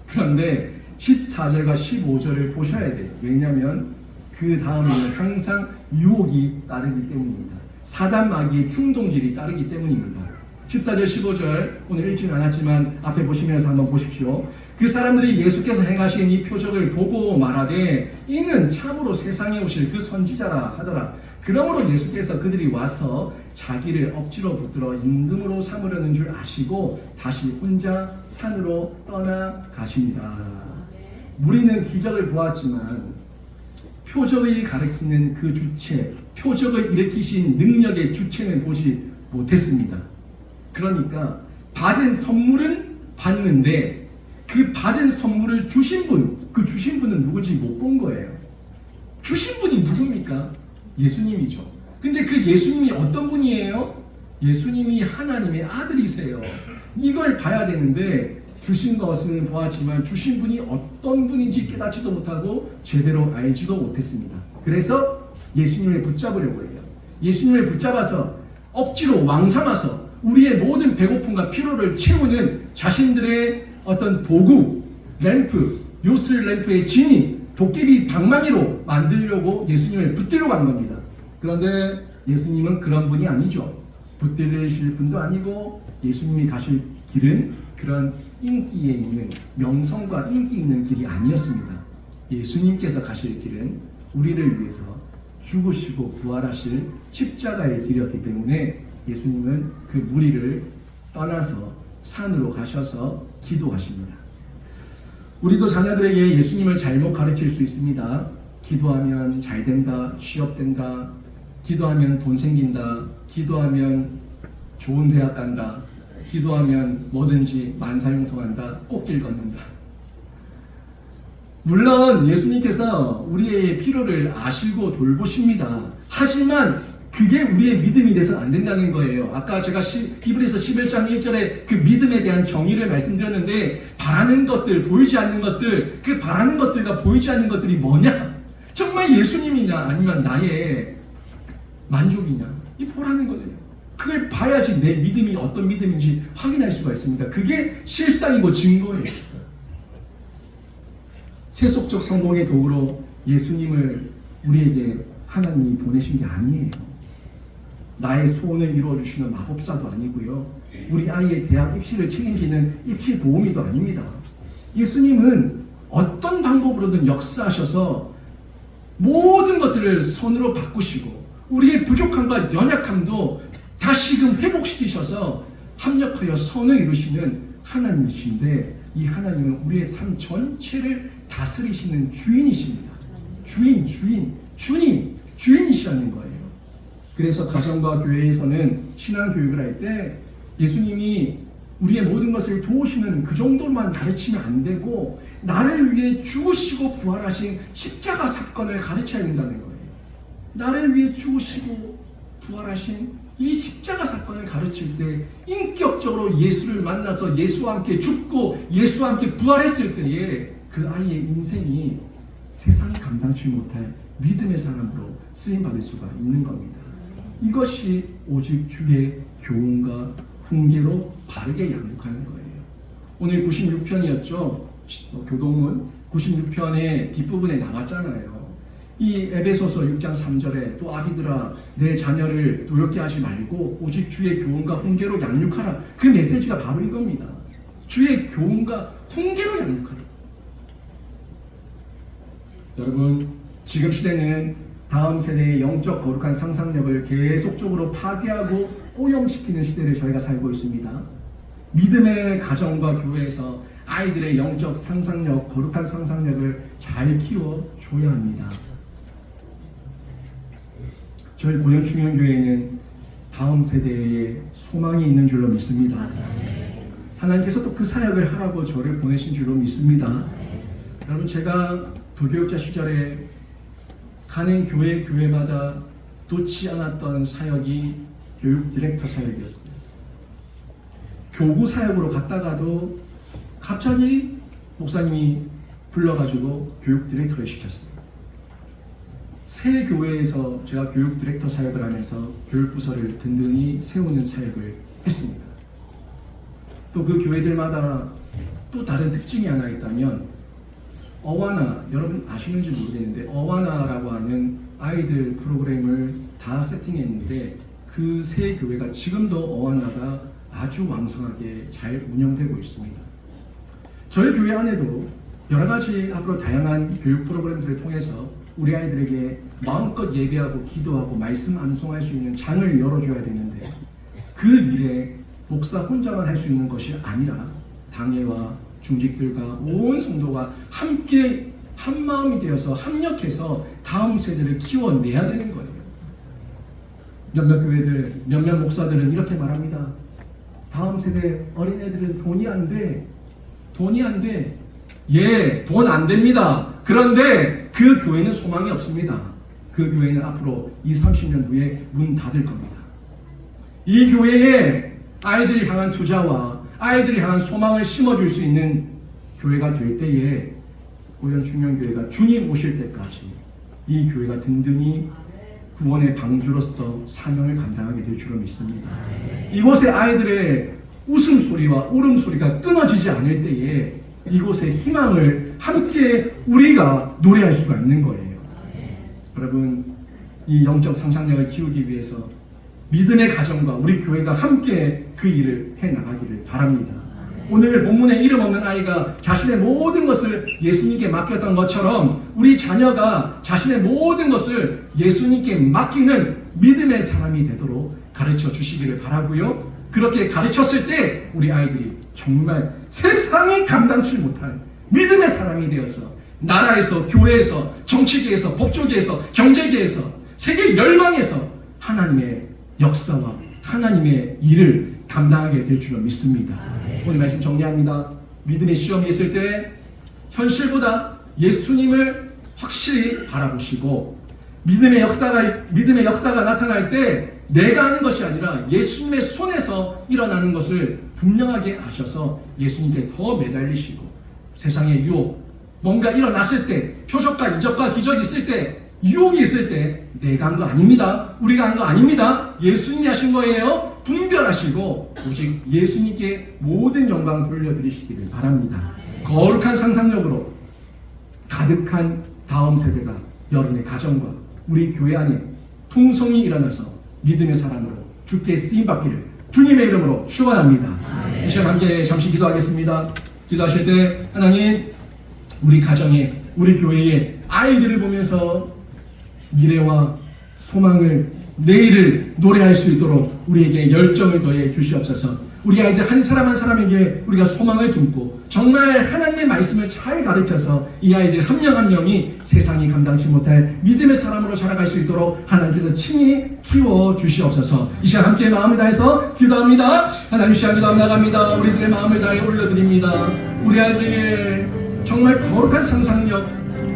그런데 14절과 15절을 보셔야 돼요. 왜냐하면 그 다음에는 항상 유혹이 따르기 때문입니다. 사단 마귀의 충동질이 따르기 때문입니다. 14절 15절 오늘 읽지는 않았지만 앞에 보시면서 한번 보십시오. 그 사람들이 예수께서 행하신 이 표적을 보고 말하되 이는 참으로 세상에 오실 그 선지자라 하더라. 그러므로 예수께서 그들이 와서 자기를 억지로 붙들어 임금으로 삼으려는 줄 아시고 다시 혼자 산으로 떠나가십니다. 우리는 기적을 보았지만 표적이 가리키는 그 주체, 표적을 일으키신 능력의 주체는 보지 못했습니다. 그러니까 받은 선물은 받는데 그 받은 선물을 주신 분, 그 주신 분은 누군지 못 본 거예요. 주신 분이 누굽니까? 예수님이죠. 근데 그 예수님이 어떤 분이에요? 예수님이 하나님의 아들이세요. 이걸 봐야 되는데 주신 것은 보았지만 주신 분이 어떤 분인지 깨닫지도 못하고 제대로 알지도 못했습니다. 그래서 예수님을 붙잡으려고 해요. 예수님을 붙잡아서 억지로 왕삼아서 우리의 모든 배고픔과 피로를 채우는 자신들의 어떤 도구, 램프, 요술 램프의 진이 도깨비 방망이로 만들려고 예수님을 붙들려고 한 겁니다. 그런데 예수님은 그런 분이 아니죠. 붙들리실 분도 아니고 예수님이 가실 길은 그런 인기에 있는 명성과 인기 있는 길이 아니었습니다. 예수님께서 가실 길은 우리를 위해서 죽으시고 부활하실 십자가의 길이었기 때문에 예수님은 그 무리를 떠나서 산으로 가셔서 기도하십니다. 우리도 자녀들에게 예수님을 잘못 가르칠 수 있습니다. 기도하면 잘 된다, 취업 된다, 기도하면 돈 생긴다, 기도하면 좋은 대학 간다, 기도하면 뭐든지 만사형통한다, 꽃길 걷는다. 물론 예수님께서 우리의 필요를 아시고 돌보십니다. 하지만 그게 우리의 믿음이 돼서는 안 된다는 거예요. 아까 제가 히브리서 11장 1절에 그 믿음에 대한 정의를 말씀드렸는데 바라는 것들, 보이지 않는 것들, 그 바라는 것들과 보이지 않는 것들이 뭐냐? 정말 예수님이냐 아니면 나의 만족이냐? 이 보라는 거예요. 그걸 봐야지 내 믿음이 어떤 믿음인지 확인할 수가 있습니다. 그게 실상이고 증거예요. 세속적 성공의 도구로 예수님을 우리에게 하나님이 보내신 게 아니에요. 나의 소원을 이루어주시는 마법사도 아니고요. 우리 아이의 대학 입시를 책임지는 입시 도우미도 아닙니다. 예수님은 어떤 방법으로든 역사하셔서 모든 것들을 선으로 바꾸시고 우리의 부족함과 연약함도 다시금 회복시키셔서 합력하여 선을 이루시는 하나님이신데 이 하나님은 우리의 삶 전체를 다스리시는 주인이십니다. 주인이시라는 거예요. 그래서 가정과 교회에서는 신앙교육을 할 때 예수님이 우리의 모든 것을 도우시는 그 정도만 가르치면 안 되고 나를 위해 죽으시고 부활하신 십자가 사건을 가르쳐야 된다는 거예요. 나를 위해 죽으시고 부활하신 이 십자가 사건을 가르칠 때 인격적으로 예수를 만나서 예수와 함께 죽고 예수와 함께 부활했을 때에 그 아이의 인생이 세상이 감당치 못할 믿음의 사람으로 쓰임받을 수가 있는 겁니다. 이것이 오직 주의 교훈과 훈계로 바르게 양육하는 거예요. 오늘 96편이었죠. 교동문 96편의 뒷부분에 나왔잖아요. 이 에베소서 6장 3절에 또 아기들아 내 자녀를 노엽게 하지 말고 오직 주의 교훈과 훈계로 양육하라. 그 메시지가 바로 이겁니다. 주의 교훈과 훈계로 양육하라. 여러분 지금 시대는 다음 세대의 영적 거룩한 상상력을 계속적으로 파괴하고 오염시키는 시대를 저희가 살고 있습니다. 믿음의 가정과 교회에서 아이들의 영적 상상력, 거룩한 상상력을 잘 키워줘야 합니다. 저희 고영충현교회는 다음 세대에 소망이 있는 줄로 믿습니다. 하나님께서 또 그 사역을 하라고 저를 보내신 줄로 믿습니다. 여러분, 제가 부교육자 시절에 가는 교회마다 놓지 않았던 사역이 교육 디렉터 사역이었어요. 교구 사역으로 갔다가도 갑자기 목사님이 불러가지고 교육 디렉터를 시켰어요. 새 교회에서 제가 교육 디렉터 사역을 하면서 교육부서를 든든히 세우는 사역을 했습니다. 또 그 교회들마다 또 다른 특징이 하나 있다면, 어와나, 여러분 아시는지 모르겠는데 어와나라고 하는 아이들 프로그램을 다 세팅했는데 그 세 교회가 지금도 어와나가 아주 왕성하게 잘 운영되고 있습니다. 저희 교회 안에도 여러 가지 앞으로 다양한 교육 프로그램들을 통해서 우리 아이들에게 마음껏 예배하고 기도하고 말씀 암송할 수 있는 장을 열어줘야 되는데, 그 일에 목사 혼자만 할 수 있는 것이 아니라 당회와 중직들과 온 성도가 함께 한 마음이 되어서 합력해서 다음 세대를 키워내야 되는 거예요. 몇몇 교회들, 몇몇 목사들은 이렇게 말합니다. 다음 세대 어린애들은 돈이 안 돼. 돈이 안 돼. 예, 돈 안 됩니다. 그런데 그 교회는 소망이 없습니다. 그 교회는 앞으로 20, 30년 후에 문 닫을 겁니다. 이 교회에 아이들이 향한 투자와 아이들이 향한 소망을 심어줄 수 있는 교회가 될 때에 고현 중년교회가 주님 오실 때까지 이 교회가 든든히 구원의 방주로서 사명을 감당하게 될 줄로 믿습니다. 이곳의 아이들의 웃음소리와 울음소리가 끊어지지 않을 때에 이곳의 희망을 함께 우리가 노래할 수가 있는 거예요. 여러분, 이 영적 상상력을 키우기 위해서 믿음의 가정과 우리 교회가 함께 그 일을 해나가기를 바랍니다. 오늘 본문에 이름 없는 아이가 자신의 모든 것을 예수님께 맡겼던 것처럼 우리 자녀가 자신의 모든 것을 예수님께 맡기는 믿음의 사람이 되도록 가르쳐 주시기를 바라고요. 그렇게 가르쳤을 때 우리 아이들이 정말 세상이 감당치 못할 믿음의 사람이 되어서 나라에서, 교회에서, 정치계에서, 법조계에서, 경제계에서, 세계 열방에서 하나님의 역사와 하나님의 일을 감당하게 될 줄로 믿습니다. 오늘 말씀 정리합니다. 믿음의 시험이 있을 때 현실보다 예수님을 확실히 바라보시고, 믿음의 역사가 나타날 때 내가 하는 것이 아니라 예수님의 손에서 일어나는 것을 분명하게 아셔서 예수님께 더 매달리시고, 세상의 유혹, 뭔가 일어났을 때, 표적과 이적과 기적이 있을 때, 유혹이 있을 때 내가 한 거 아닙니다. 우리가 한 거 아닙니다. 예수님이 하신 거예요. 분별하시고 오직 예수님께 모든 영광 돌려드리시기를 바랍니다. 거룩한 상상력으로 가득한 다음 세대가 여러분의 가정과 우리 교회 안에 풍성히 일어나서 믿음의 사람으로 주께 쓰임받기를 주님의 이름으로 축원합니다. 이 시간 함께 잠시 기도하겠습니다. 기도하실 때 하나님, 우리 가정에, 우리 교회에 아이들을 보면서 미래와 소망을, 내일을 노래할 수 있도록 우리에게 열정을 더해 주시옵소서. 우리 아이들 한 사람 한 사람에게 우리가 소망을 품고 정말 하나님의 말씀을 잘 가르쳐서 이 아이들 한 명 한 명이 세상이 감당치 못할 믿음의 사람으로 자라갈 수 있도록 하나님께서 친히 키워 주시옵소서. 이 시간 함께 마음을 다해서 기도합니다. 하나님, 시간 기도하며 나갑니다. 우리들의 마음을 다해 올려드립니다. 우리 아이들에게 정말 거룩한 상상력,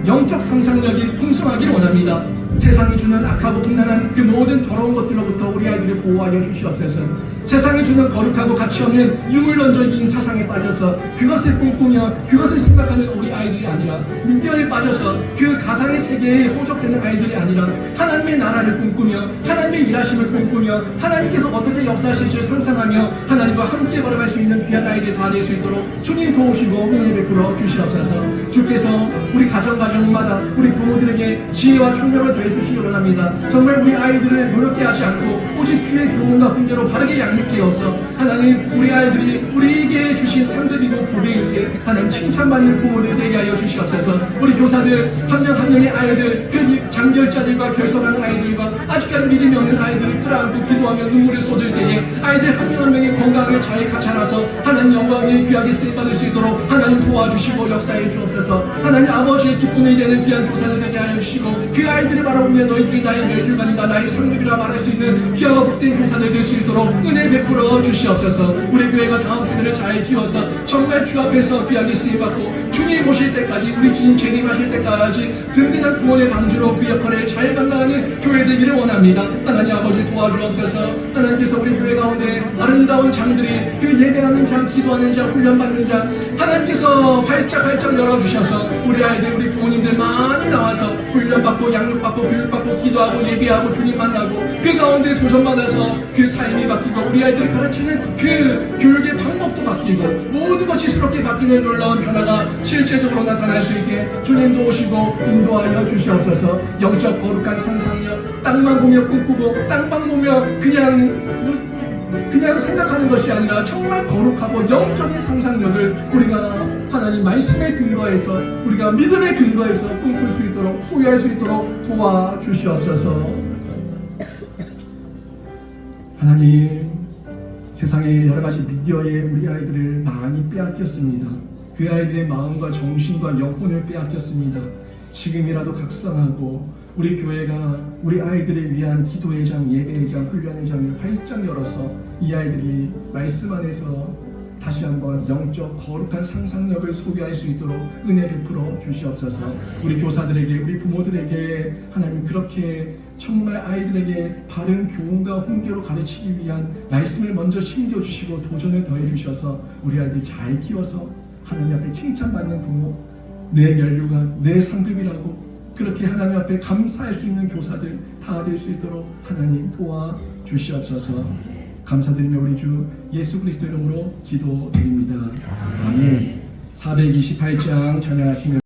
영적 상상력이 풍성하길 원합니다. 세상이 주는 악하고 음란한 그 모든 더러운 것들로부터 우리 아이들을 보호하여 주시옵소서. 세상이 주는 거룩하고 가치없는 유물론적인 사상에 빠져서 그것을 꿈꾸며 그것을 생각하는 우리 아이들이 아니라, 미디어에 빠져서 그 가상의 세계에 호적되는 아이들이 아니라 하나님의 나라를 꿈꾸며 하나님의 일하심을 꿈꾸며 하나님께서 어떻게 역사하실지를 상상하며 하나님과 함께 걸어갈 수 있는 귀한 아이들 다 될 수 있도록 주님 도우시고 은혜 베풀어 주시옵소서. 주께서 우리 가정마다 우리 부모들에게 지혜와 총명을 더해 주시기 원합니다. 정말 우리 아이들을 노력게 하지 않고 오직 주의 교훈과 훈계로 바르게 양육되어서 하나님, 우리 아이들이 우리에게 주신 상급이고 보배이기에 하나님 칭찬받는 부모들 되게 하여 주시옵소서. 우리 교사들 한 명 한 명의 아이들, 그 장결자들과 결석하는 아이들과 아직까지 믿음이 없는 아이들을 끌어안고 기도하며 눈물을 쏟을 때에 아이들 한 명 한 명의 건강을 잘 자라서 하나님 영광의 귀한 귀하게 쓰임받을 수 있도록 하나님 도와주시고 역사해 주옵소서. 하나님 아버지의 기쁨이 되는 귀한 교사들 되게 하여 주시고 그 아이들을 바라보며 너희들이 나의 멸류관이다 나의 상급이라 말할 수 있는 귀하고 복된 교사들 될 수 있도록 은혜 베풀어 주시옵소서. 우리 교회가 다음 세대를 잘 키워서 정말 주 앞에서 귀하게 쓰임받고 주님 오실 때까지 우리 주님 재림하실 때까지 든든한 구원의 방주로 그 역할을 잘 감당하는 교회 되기를 원합니다. 하나님 아버지 도와주옵소서. 하나님께서 우리 교회 가운데 아름다운 장들이 그 예배하는 자, 기도하는 자, 훈련받는 자 하나님께서 활짝 열어주셔서 우리 아이들 우리 부모님들 많이 나와서 훈련받고 양육받고 교육받고 기도하고 예배하고 주님 만나고 그 가운데 도전받아서 그 삶이 바뀌고 우리 아이들 가르치는 그 교육의 방법도 바뀌고 모든 것이 새롭게 바뀌는 놀라운 변화가 실제적으로 나타날 수 있게 주님 도우시고 인도하여 주시옵소서. 영적 거룩한 상상력 땅만 보며 꿈꾸고 땅만 보며 그냥 생각하는 것이 아니라 정말 거룩하고 영적인 상상력을 우리가 하나님 말씀의 근거에서 우리가 믿음의 근거에서 꿈꿀 수 있도록 소유할 수 있도록 도와주시옵소서. 하나님 세상의 여러가지 미디어에 우리 아이들을 많이 빼앗겼습니다. 그 아이들의 마음과 정신과 영혼을 빼앗겼습니다. 지금이라도 각성하고 우리 교회가 우리 아이들을 위한 기도의 장, 예배의 장, 훈련의 장을 활짝 열어서 이 아이들이 말씀 안에서 다시 한번 영적 거룩한 상상력을 소비할 수 있도록 은혜 베풀어 주시옵소서. 우리 교사들에게 우리 부모들에게 하나님 그렇게 정말 아이들에게 바른 교훈과 훈계로 가르치기 위한 말씀을 먼저 심겨주시고 도전을 더해 주셔서 우리 아이들이 잘 키워서 하나님 앞에 칭찬받는 부모, 내 멸류관, 내 상급이라고 그렇게 하나님 앞에 감사할 수 있는 교사들 다 될 수 있도록 하나님 도와주시옵소서. 감사드리며 우리 주 예수 그리스도 이름으로 기도드립니다. 아멘. 428장 찬양하시며